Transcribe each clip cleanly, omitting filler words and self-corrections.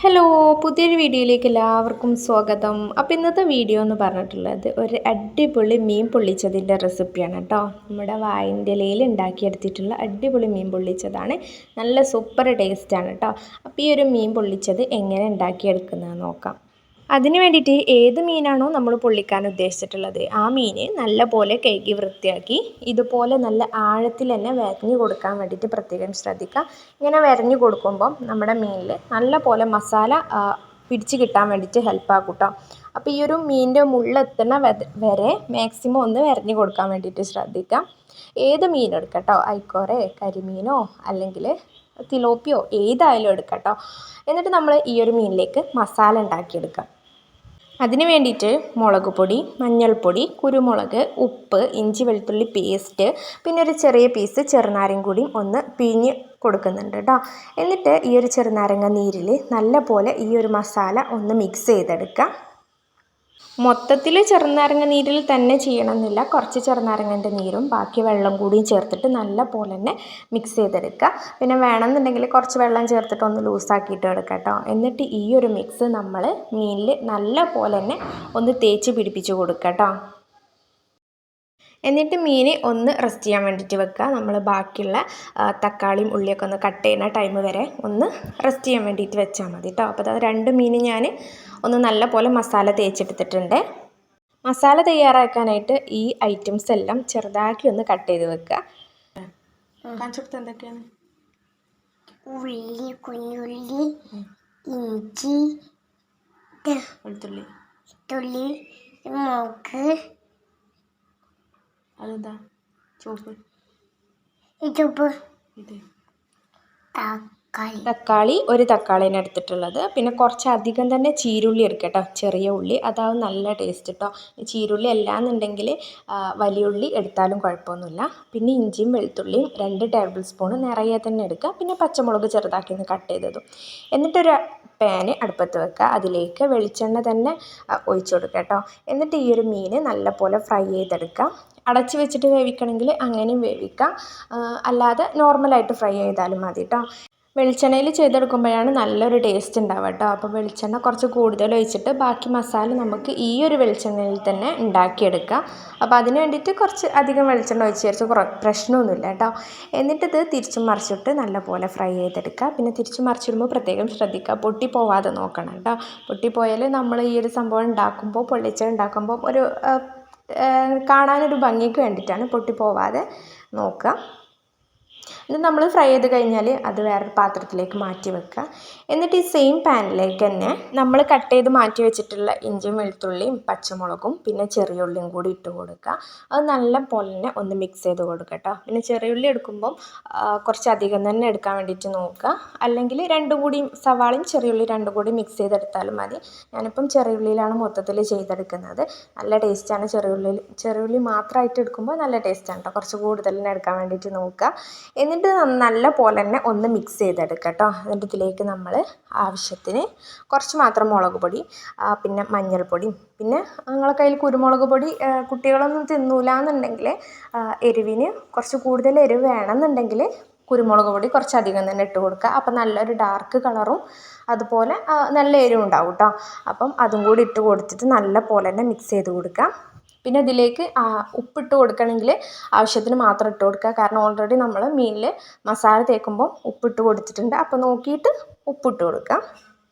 Hello പുതിയൊരു വീഡിയോയിലേക്ക് എല്ലാവർക്കും സ്വാഗതം. അപ്പോൾ ഇന്നത്തെ വീഡിയോ എന്ന് പറഞ്ഞിട്ടുള്ളത് ഒരു അടിപൊളി മീൻ പൊള്ളിച്ചതിൻ്റെ റെസിപ്പിയാണ് കേട്ടോ. നമ്മുടെ വാഴൻ്റെ ഇലയിൽ ഉണ്ടാക്കിയെടുത്തിട്ടുള്ള അടിപൊളി മീൻ പൊള്ളിച്ചതാണ്. നല്ല സൂപ്പർ ടേസ്റ്റാണ് കേട്ടോ. അപ്പോൾ ഈ ഒരു മീൻ പൊള്ളിച്ചത് എങ്ങനെ ഉണ്ടാക്കിയെടുക്കുന്നത് നോക്കാം. അതിന് വേണ്ടിയിട്ട് ഏത് മീനാണോ നമ്മൾ പൊള്ളിക്കാൻ ഉദ്ദേശിച്ചിട്ടുള്ളത് ആ മീൻ നല്ല പോലെ കഴുകി വൃത്തിയാക്കി ഇതുപോലെ നല്ല ആഴത്തിൽ തന്നെ വരഞ്ഞു കൊടുക്കാൻ വേണ്ടിയിട്ട് പ്രത്യേകം ശ്രദ്ധിക്കുക. ഇങ്ങനെ വരഞ്ഞു കൊടുക്കുമ്പം നമ്മുടെ മീനിൽ നല്ല പോലെ മസാല പിടിച്ച് കിട്ടാൻ വേണ്ടിയിട്ട് ഹെൽപ്പാക്കും കേട്ടോ. അപ്പോൾ ഈ ഒരു മീനിൻ്റെ മുള്ളെത്തുന്ന വരെ മാക്സിമം ഒന്ന് വരഞ്ഞു കൊടുക്കാൻ വേണ്ടിയിട്ട് ശ്രദ്ധിക്കാം. ഏത് മീനും എടുക്കാം കേട്ടോ, ഐക്കോറെ കരിമീനോ അല്ലെങ്കിൽ തിലോപ്പിയോ ഏതായാലും എടുക്കാം കേട്ടോ. എന്നിട്ട് നമ്മൾ ഈ ഒരു മീനിലേക്ക് മസാല ഉണ്ടാക്കിയെടുക്കാം. അതിന് വേണ്ടിയിട്ട് മുളക് പൊടി, മഞ്ഞൾപ്പൊടി, കുരുമുളക്, ഉപ്പ്, ഇഞ്ചി വെളുത്തുള്ളി പേസ്റ്റ്, പിന്നെ ഒരു ചെറിയ പീസ് ചെറുനാരങ്ങ കൂടി ഒന്ന് പിഴിഞ്ഞ് കൊടുക്കുന്നുണ്ട് കേട്ടോ. എന്നിട്ട് ഈ ഒരു ചെറുനാരങ്ങ നീരിൽ നല്ല പോലെ ഈ ഒരു മസാല ഒന്ന് മിക്സ് ചെയ്തെടുക്കുക. മൊത്തത്തിൽ ചെറുനാരങ്ങ നീരിൽ തന്നെ ചെയ്യണമെന്നില്ല, കുറച്ച് ചെറുനാരങ്ങൻ്റെ നീരും ബാക്കി വെള്ളം കൂടിയും ചേർത്തിട്ട് നല്ല പോലെ തന്നെ മിക്സ് ചെയ്തെടുക്കുക. പിന്നെ വേണമെന്നുണ്ടെങ്കിൽ കുറച്ച് വെള്ളം ചേർത്തിട്ട് ഒന്ന് ലൂസാക്കിയിട്ട് എടുക്കുക കേട്ടോ. എന്നിട്ട് ഈ ഒരു മിക്സ് നമ്മൾ മീനിൽ നല്ല പോലെ തന്നെ ഒന്ന് തേച്ച് പിടിപ്പിച്ച് കൊടുക്കുക കേട്ടോ. എന്നിട്ട് മീൻ ഒന്ന് റെസ്റ്റ് ചെയ്യാൻ വേണ്ടിയിട്ട് വെക്കുക. നമ്മൾ ബാക്കിയുള്ള തക്കാളിയും ഉള്ളിയൊക്കെ ഒന്ന് കട്ട് ചെയ്യുന്ന ടൈം വരെ ഒന്ന് റെസ്റ്റ് ചെയ്യാൻ വേണ്ടിയിട്ട് വെച്ചാൽ മതി കേട്ടോ. അപ്പോൾ അത് രണ്ട് മീൻ ഞാൻ ഒന്ന് നല്ല പോലെ മസാല തേച്ചെടുത്തിട്ടുണ്ട്. മസാല തയ്യാറാക്കാനായിട്ട് ഈ ഐറ്റംസ് എല്ലാം ചെറുതാക്കി ഒന്ന് കട്ട് ചെയ്ത് വെക്കുക. കാണിച്ചെടുത്ത് എന്തൊക്കെയാണ്? ഉള്ളി, കുഞ്ഞുള്ളി, ഇഞ്ചി, വെളുത്തുള്ളി, മുളക്, അതെന്താ ചുവപ്പ്, ഇത് തക്കാളി, ഒരു തക്കാളിനെ എടുത്തിട്ടുള്ളത്. പിന്നെ കുറച്ചധികം തന്നെ ചീരുള്ളി എടുക്കുക കേട്ടോ, ചെറിയ ഉള്ളി, അതാവും നല്ല ടേസ്റ്റ് കേട്ടോ. ചീരുള്ളി അല്ലാന്നുണ്ടെങ്കിൽ വലിയ ഉള്ളി എടുത്താലും കുഴപ്പമൊന്നുമില്ല. പിന്നെ ഇഞ്ചിയും വെളുത്തുള്ളിയും 2 ടേബിൾ സ്പൂൺ നിറയെ തന്നെ എടുക്കുക. പിന്നെ പച്ചമുളക് ചെറുതാക്കി ഒന്ന് കട്ട് ചെയ്തതും. എന്നിട്ടൊരു പാന് അടുപ്പത്ത് വെക്കുക. അതിലേക്ക് വെളിച്ചെണ്ണ തന്നെ ഒഴിച്ചു കൊടുക്കുക കേട്ടോ. എന്നിട്ട് ഈ ഒരു മീൻ നല്ലപോലെ ഫ്രൈ ചെയ്തെടുക്കുക. അടച്ച് വെച്ചിട്ട് വേവിക്കണമെങ്കിൽ അങ്ങനെയും വേവിക്കാം, അല്ലാതെ നോർമലായിട്ട് ഫ്രൈ ചെയ്താലും മതി കേട്ടോ. വെളിച്ചെണ്ണയിൽ ചെയ്തെടുക്കുമ്പോഴാണ് നല്ലൊരു ടേസ്റ്റ് ഉണ്ടാവുക കേട്ടോ. അപ്പോൾ വെളിച്ചെണ്ണ കുറച്ച് കൂടുതൽ ഒഴിച്ചിട്ട് ബാക്കി മസാല നമുക്ക് ഈ ഒരു വെളിച്ചെണ്ണയിൽ തന്നെ ഉണ്ടാക്കിയെടുക്കാം. അപ്പോൾ അതിന് വേണ്ടിയിട്ട് കുറച്ച് അധികം വെളിച്ചെണ്ണ ഒഴിച്ച് ചേർത്ത് പ്രശ്നമൊന്നുമില്ല കേട്ടോ. എന്നിട്ടിത് തിരിച്ചും മറിച്ചിട്ട് നല്ലപോലെ ഫ്രൈ ചെയ്തെടുക്കുക. പിന്നെ തിരിച്ചും മറിച്ചിടുമ്പോൾ പ്രത്യേകം ശ്രദ്ധിക്കുക, പൊട്ടിപ്പോവാതെ നോക്കണം കേട്ടോ. പൊട്ടിപ്പോയാൽ നമ്മൾ ഈ ഒരു സംഭവം ഉണ്ടാക്കുമ്പോൾ ഉണ്ടാക്കുമ്പോൾ ഒരു കാണാനൊരു ഭംഗിക്ക് വേണ്ടിയിട്ടാണ്, പൊട്ടിപ്പോവാതെ നോക്കുക. ഇത് നമ്മൾ ഫ്രൈ ചെയ്ത് കഴിഞ്ഞാൽ അത് വേറൊരു പാത്രത്തിലേക്ക് മാറ്റി വെക്കുക. എന്നിട്ട് ഈ സെയിം പാനിലേക്ക് തന്നെ നമ്മൾ കട്ട് ചെയ്ത് മാറ്റി വെച്ചിട്ടുള്ള ഇഞ്ചിയും വെളുത്തുള്ളിയും പച്ചമുളകും പിന്നെ ചെറിയ ഉള്ളിയും കൂടി ഇട്ട് കൊടുക്കുക. അത് നല്ല പോലെ തന്നെ ഒന്ന് മിക്സ് ചെയ്ത് കൊടുക്കുക കേട്ടോ. പിന്നെ ചെറിയ ഉള്ളി എടുക്കുമ്പം കുറച്ചധികം തന്നെ എടുക്കാൻ വേണ്ടിയിട്ട് നോക്കുക, അല്ലെങ്കിൽ രണ്ടും കൂടി സവാളയും ചെറിയ ഉള്ളി രണ്ടും കൂടി മിക്സ് ചെയ്തെടുത്താലും മതി. ഞാനിപ്പം ചെറിയ ഉള്ളിയിലാണ് മൊത്തത്തിൽ ചെയ്തെടുക്കുന്നത്. നല്ല ടേസ്റ്റാണ് ചെറിയ ഉള്ളി മാത്രമായിട്ട് എടുക്കുമ്പോൾ നല്ല ടേസ്റ്റാണ് കേട്ടോ. കുറച്ച് കൂടുതൽ തന്നെ എടുക്കാൻ വേണ്ടിയിട്ട് നോക്കുക. എന്നിട്ട് നല്ല പോലെ തന്നെ ഒന്ന് മിക്സ് ചെയ്തെടുക്കുക കേട്ടോ. എന്നിട്ട് ഇതിലേക്ക് നമ്മൾ ആവശ്യത്തിന് കുറച്ച് മാത്രം മുളക് പൊടി, പിന്നെ മഞ്ഞൾപ്പൊടിയും, പിന്നെ നിങ്ങളുടെ കയ്യിൽ കുരുമുളക് പൊടി കുട്ടികളൊന്നും തിന്നൂല എന്നുണ്ടെങ്കിൽ എരിവിന് കുറച്ച് കൂടുതൽ എരിവ് വേണമെന്നുണ്ടെങ്കിൽ കുരുമുളക് പൊടി കുറച്ചധികം തന്നെ ഇട്ട് കൊടുക്കുക. അപ്പം നല്ലൊരു ഡാർക്ക് കളറും അതുപോലെ നല്ല എരിവും ഉണ്ടാവും കേട്ടോ. അപ്പം അതും കൂടി ഇട്ട് കൊടുത്തിട്ട് നല്ല പോലെ തന്നെ മിക്സ് ചെയ്ത് കൊടുക്കുക. പിന്നെ ഇതിലേക്ക് ഉപ്പിട്ട് കൊടുക്കണമെങ്കിൽ ആവശ്യത്തിന് മാത്രം ഇട്ട് കൊടുക്കുക. കാരണം ഓൾറെഡി നമ്മൾ മീനിൽ മസാല തേക്കുമ്പോൾ ഉപ്പിട്ട് കൊടുത്തിട്ടുണ്ട്. അപ്പോൾ നോക്കിയിട്ട് ഉപ്പിട്ട് കൊടുക്കുക.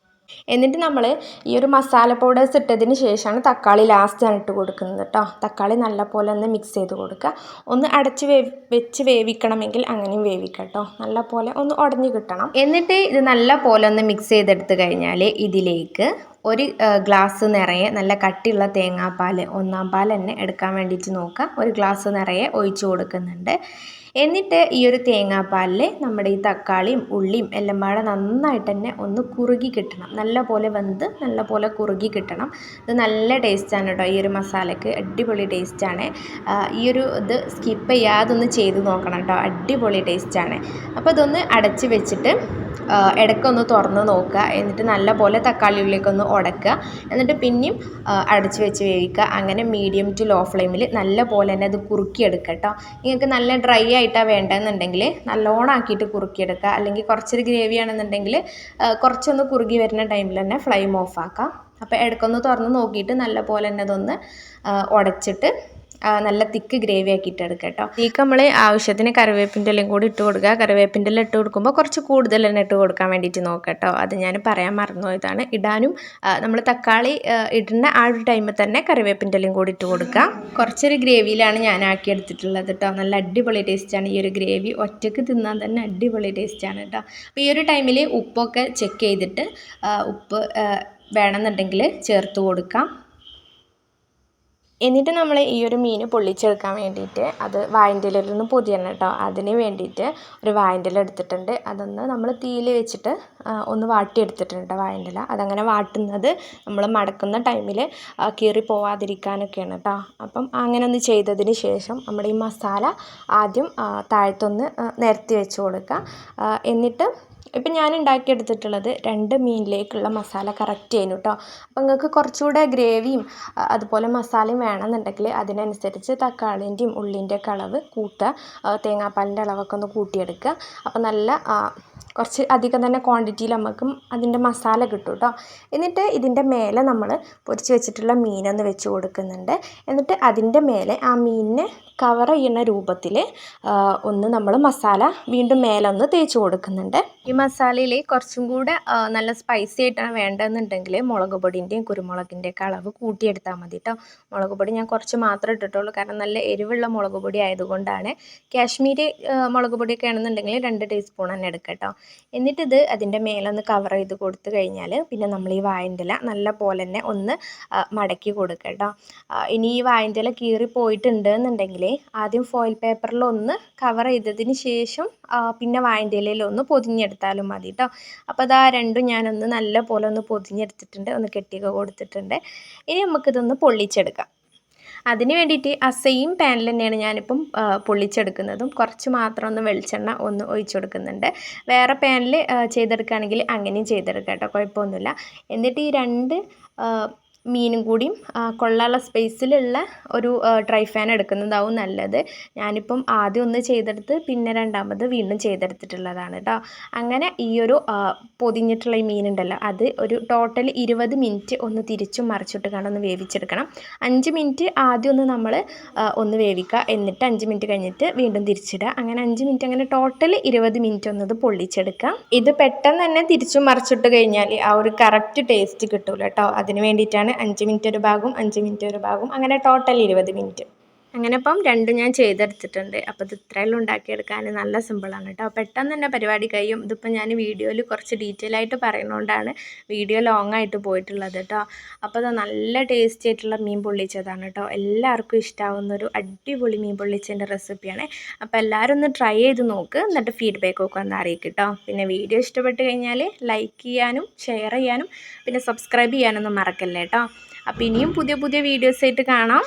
എന്നിട്ട് നമ്മൾ ഈ ഒരു മസാല പൗഡേഴ്സ് ഇട്ടതിന് ശേഷമാണ് തക്കാളി ലാസ്റ്റാണ് ഇട്ട് കൊടുക്കുന്നത് കേട്ടോ. തക്കാളി നല്ലപോലെ ഒന്ന് മിക്സ് ചെയ്ത് കൊടുക്കുക. ഒന്ന് അടച്ച് വെച്ച് വേവിക്കണമെങ്കിൽ അങ്ങനെയും വേവിക്കാം കേട്ടോ. നല്ലപോലെ ഒന്ന് ഉടഞ്ഞ് കിട്ടണം. എന്നിട്ട് ഇത് നല്ല പോലെ ഒന്ന് മിക്സ് ചെയ്തെടുത്ത് കഴിഞ്ഞാൽ ഇതിലേക്ക് ഒരു ഗ്ലാസ് നിറയെ നല്ല കട്ടിയുള്ള തേങ്ങാപ്പാൽ, 1-ാം പാൽ തന്നെ എടുക്കാൻ വേണ്ടിയിട്ട് നോക്കുക. ഒരു ഗ്ലാസ് നിറയെ ഒഴിച്ച് കൊടുക്കുന്നുണ്ട്. എന്നിട്ട് ഈ ഒരു തേങ്ങാപ്പാലിൽ നമ്മുടെ ഈ തക്കാളിയും ഉള്ളിയും എല്ലാം പാടെ നന്നായിട്ട് തന്നെ ഒന്ന് കുറുകി കിട്ടണം. നല്ല പോലെ വെന്ത് നല്ല പോലെ കുറുകി കിട്ടണം. ഇത് നല്ല ടേസ്റ്റാണ് കേട്ടോ. ഈ ഒരു മസാലയ്ക്ക് അടിപൊളി ടേസ്റ്റാണ്. ഈ ഒരു ഇത് സ്കിപ്പ് ചെയ്യാതെ ഒന്ന് ചെയ്ത് നോക്കണം കേട്ടോ. അടിപൊളി ടേസ്റ്റാണ്. അപ്പോൾ ഇതൊന്ന് അടച്ച് വെച്ചിട്ട് ഇടയ്ക്കൊന്ന് തുറന്ന് നോക്കുക. എന്നിട്ട് നല്ലപോലെ തക്കാളി ഉള്ളിലേക്കൊന്ന് ഉടക്കുക. എന്നിട്ട് പിന്നെയും അടച്ച് വെച്ച് വേവിക്കുക. അങ്ങനെ മീഡിയം ടു ലോ ഫ്ലെയിമിൽ നല്ല പോലെ തന്നെ അത് കുറുക്കിയെടുക്കുക കേട്ടോ. നിങ്ങൾക്ക് നല്ല ഡ്രൈ ആയിട്ടാണ് വേണ്ടതെന്നുണ്ടെങ്കിൽ നല്ലോണം ആക്കിയിട്ട് കുറുക്കിയെടുക്കുക. അല്ലെങ്കിൽ കുറച്ചൊരു ഗ്രേവി ആണെന്നുണ്ടെങ്കിൽ കുറച്ചൊന്ന് കുറുകി വരുന്ന ടൈമിൽ തന്നെ ഫ്ലെയിം ഓഫ് ആക്കാം. അപ്പോൾ ഇടയ്ക്കൊന്ന് തുറന്ന് നോക്കിയിട്ട് നല്ല പോലെ തന്നെ അതൊന്ന് ഉടച്ചിട്ട് നല്ല തിക്ക് ഗ്രേവി ആക്കിയിട്ട് എടുക്കുക കേട്ടോ. ഇതിലേക്ക് നമ്മൾ ആവശ്യത്തിന് കറിവേപ്പിൻ്റെ ഇലയും കൂടി ഇട്ട് കൊടുക്കുക. കറിവേപ്പിൻ്റെ ഇല ഇട്ട് കൊടുക്കുമ്പോൾ കുറച്ച് കൂടുതൽ തന്നെ ഇട്ട് കൊടുക്കാൻ വേണ്ടിയിട്ട് നോക്കുക കേട്ടോ. അത് ഞാൻ പറയാൻ മറന്നുപോയതാണ്. ഇടാനും നമ്മൾ തക്കാളി ഇടുന്ന ആ ഒരു ടൈമിൽ തന്നെ കറിവേപ്പിൻ്റെ ഇലയും കൂടി ഇട്ട് കൊടുക്കുക. കുറച്ചൊരു ഗ്രേവിയിലാണ് ഞാൻ ആക്കിയെടുത്തിട്ടുള്ളത് കേട്ടോ. നല്ല അടിപൊളി ടേസ്റ്റാണ് ഈ ഒരു ഗ്രേവി. ഒറ്റയ്ക്ക് തിന്നാൻ തന്നെ അടിപൊളി ടേസ്റ്റാണ് കേട്ടോ. അപ്പോൾ ഈ ഒരു ടൈമിൽ ഉപ്പൊക്കെ ചെക്ക് ചെയ്തിട്ട് ഉപ്പ് വേണമെന്നുണ്ടെങ്കിൽ ചേർത്ത് കൊടുക്കാം. എന്നിട്ട് നമ്മൾ ഈ ഒരു മീൻ പൊള്ളിച്ചെടുക്കാൻ വേണ്ടിയിട്ട് അത് വാഴൻ്റെ ഇലയിലൊന്ന് പൊതിയണം കേട്ടോ. അതിന് വേണ്ടിയിട്ട് ഒരു വാഴൻ്റെ ഇല എടുത്തിട്ടുണ്ട്. അതൊന്ന് നമ്മൾ തീയിൽ വെച്ചിട്ട് ഒന്ന് വാട്ടിയെടുത്തിട്ടുണ്ട് വാഴൻ്റെ ഇല. അതങ്ങനെ വാട്ടുന്നത് നമ്മൾ മടക്കുന്ന ടൈമിൽ കീറി പോവാതിരിക്കാനൊക്കെയാണ് കേട്ടോ. അപ്പം അങ്ങനെ ഒന്ന് ചെയ്തതിന് ശേഷം നമ്മുടെ ഈ മസാല ആദ്യം താഴത്തൊന്ന് നിരത്തി വെച്ച് കൊടുക്കുക. എന്നിട്ട് ഇപ്പം ഞാൻ ഉണ്ടാക്കിയെടുത്തിട്ടുള്ളത് 2 മീനിലേക്കുള്ള മസാല കറക്റ്റ് ചെയ്യുന്നു കേട്ടോ. അപ്പം നിങ്ങൾക്ക് കുറച്ചുകൂടെ ഗ്രേവിയും അതുപോലെ മസാലയും വേണമെന്നുണ്ടെങ്കിൽ അതിനനുസരിച്ച് തക്കാളിൻ്റെയും ഉള്ളിൻ്റെയൊക്കെ അളവ് കൂട്ടുക. തേങ്ങാപ്പാലിൻ്റെ അളവൊക്കെ ഒന്ന് കൂട്ടിയെടുക്കുക. അപ്പം നല്ല കുറച്ച് അധികം തന്നെ ക്വാണ്ടിറ്റിയിൽ നമുക്കും അതിൻ്റെ മസാല കിട്ടും കേട്ടോ. എന്നിട്ട് ഇതിൻ്റെ മേലെ നമ്മൾ പൊരിച്ച് വെച്ചിട്ടുള്ള മീനൊന്ന് വെച്ച് കൊടുക്കുന്നുണ്ട്. എന്നിട്ട് അതിൻ്റെ മേലെ ആ മീനിനെ കവർ ചെയ്യുന്ന രൂപത്തിൽ ഒന്ന് നമ്മൾ മസാല വീണ്ടും മേലെ ഒന്ന് തേച്ച് കൊടുക്കുന്നുണ്ട്. ഈ മസാലയിൽ കുറച്ചും കൂടെ നല്ല സ്പൈസി ആയിട്ടാണ് വേണ്ടതെന്നുണ്ടെങ്കിൽ മുളക് പൊടിൻ്റെയും കുരുമുളകിൻ്റെയൊക്കെ അളവ് കൂട്ടിയെടുത്താൽ മതി കേട്ടോ. മുളക് പൊടി ഞാൻ കുറച്ച് മാത്രമേ ഇട്ടിട്ടുള്ളൂ, കാരണം നല്ല എരിവുള്ള മുളക് പൊടി ആയതുകൊണ്ടാണ്. കാശ്മീരി മുളക് പൊടിയൊക്കെ ആണെന്നുണ്ടെങ്കിൽ 2 ടീസ്പൂൺ തന്നെ എടുക്കാം കേട്ടോ. എന്നിട്ടിത് അതിൻ്റെ മേലൊന്ന് കവർ ചെയ്ത് കൊടുത്തു കഴിഞ്ഞാൽ പിന്നെ നമ്മൾ ഈ വാഴൻ്റെ ഇല നല്ല പോലെ തന്നെ ഒന്ന് മടക്കി കൊടുക്കുക കേട്ടോ. ഇനി ഈ വാഴൻ്റെ ഇല കീറി പോയിട്ടുണ്ട് എന്നുണ്ടെങ്കിൽ ആദ്യം ഫോയിൽ പേപ്പറിലൊന്ന് കവർ ചെയ്തതിന് ശേഷം പിന്നെ വാഴൻ്റെ ഇലയിലൊന്ന് പൊതിഞ്ഞെടുത്താലും മതി കേട്ടോ. അപ്പോൾ അതാ രണ്ടും ഞാനൊന്ന് നല്ല പോലെ ഒന്ന് പൊതിഞ്ഞെടുത്തിട്ടുണ്ട്, ഒന്ന് കെട്ടിയൊക്കെ കൊടുത്തിട്ടുണ്ട്. ഇനി നമുക്കിതൊന്ന് പൊള്ളിച്ചെടുക്കാം. അതിന് വേണ്ടിയിട്ട് ആ സെയിം പാനിൽ തന്നെയാണ് ഞാനിപ്പം പൊള്ളിച്ചെടുക്കുന്നതും. കുറച്ച് മാത്രം ഒന്ന് വെളിച്ചെണ്ണ ഒന്ന് ഒഴിച്ചു കൊടുക്കുന്നുണ്ട്. വേറെ പാനിൽ ചെയ്തെടുക്കുകയാണെങ്കിൽ അങ്ങനെയും ചെയ്തെടുക്കാം കേട്ടോ, കുഴപ്പമൊന്നുമില്ല. എന്നിട്ട് ഈ 2 മീനും കൂടിയും കൊള്ളാനുള്ള സ്പേസിലുള്ള ഒരു ഡ്രൈ ഫാൻ എടുക്കുന്നതാവും നല്ലത്. ഞാനിപ്പം ആദ്യം ഒന്ന് ചെയ്തെടുത്ത് പിന്നെ രണ്ടാമത് വീണ്ടും ചെയ്തെടുത്തിട്ടുള്ളതാണ് കേട്ടോ. അങ്ങനെ ഈ ഒരു പൊതിഞ്ഞിട്ടുള്ള ഈ മീനുണ്ടല്ലോ അത് ഒരു ടോട്ടൽ 20 മിനിറ്റ് ഒന്ന് തിരിച്ചും മറിച്ചിട്ട് ഒന്ന് വേവിച്ചെടുക്കണം. 5 മിനിറ്റ് ആദ്യം ഒന്ന് നമ്മൾ ഒന്ന് വേവിക്കുക. എന്നിട്ട് 5 മിനിറ്റ് കഴിഞ്ഞിട്ട് വീണ്ടും തിരിച്ചിടുക. അങ്ങനെ 5 മിനിറ്റ്, അങ്ങനെ ടോട്ടൽ 20 മിനിറ്റ് ഒന്നത് പൊള്ളിച്ചെടുക്കാം. ഇത് പെട്ടെന്ന് തന്നെ തിരിച്ചും മറിച്ചിട്ട് കഴിഞ്ഞാൽ ആ ഒരു കറക്റ്റ് ടേസ്റ്റ് കിട്ടില്ല കേട്ടോ. അതിന് വേണ്ടിയിട്ടാണ് 5 മിനിറ്റ് ഒരു ഭാഗവും 5 മിനിറ്റ് ഒരു ഭാഗവും, അങ്ങനെ ടോട്ടൽ 20 മിനിറ്റ്. അങ്ങനെ ഇപ്പം 2 ഞാൻ ചെയ്തെടുത്തിട്ടുണ്ട്. അപ്പോൾ ഇത് ഇത്രയെല്ലാം ഉണ്ടാക്കിയെടുക്കാൻ നല്ല സിമ്പിളാണ് കേട്ടോ. പെട്ടെന്ന് തന്നെ പരിപാടി കഴിയും. ഇതിപ്പോൾ ഞാൻ വീഡിയോയിൽ കുറച്ച് ഡീറ്റെയിൽ ആയിട്ട് പറയുന്നതുകൊണ്ടാണ് വീഡിയോ ലോങ് ആയിട്ട് പോയിട്ടുള്ളത് കേട്ടോ. അപ്പോൾ അത് നല്ല ടേസ്റ്റി ആയിട്ടുള്ള മീൻ പൊള്ളിച്ചതാണ് കേട്ടോ. എല്ലാവർക്കും ഇഷ്ടമാവുന്നൊരു അടിപൊളി മീൻ പൊള്ളിച്ചതിൻ്റെ റെസിപ്പിയാണ്. അപ്പോൾ എല്ലാവരും ഒന്ന് ട്രൈ ചെയ്ത് നോക്ക്, എന്നിട്ട് ഫീഡ്ബാക്കൊക്കെ ഒന്ന് അറിയിക്കും കേട്ടോ. പിന്നെ വീഡിയോ ഇഷ്ടപ്പെട്ട് കഴിഞ്ഞാൽ ലൈക്ക് ചെയ്യാനും ഷെയർ ചെയ്യാനും പിന്നെ സബ്സ്ക്രൈബ് ചെയ്യാനൊന്നും മറക്കല്ലേ കേട്ടോ. അപ്പോൾ ഇനിയും പുതിയ പുതിയ വീഡിയോസായിട്ട് കാണാം.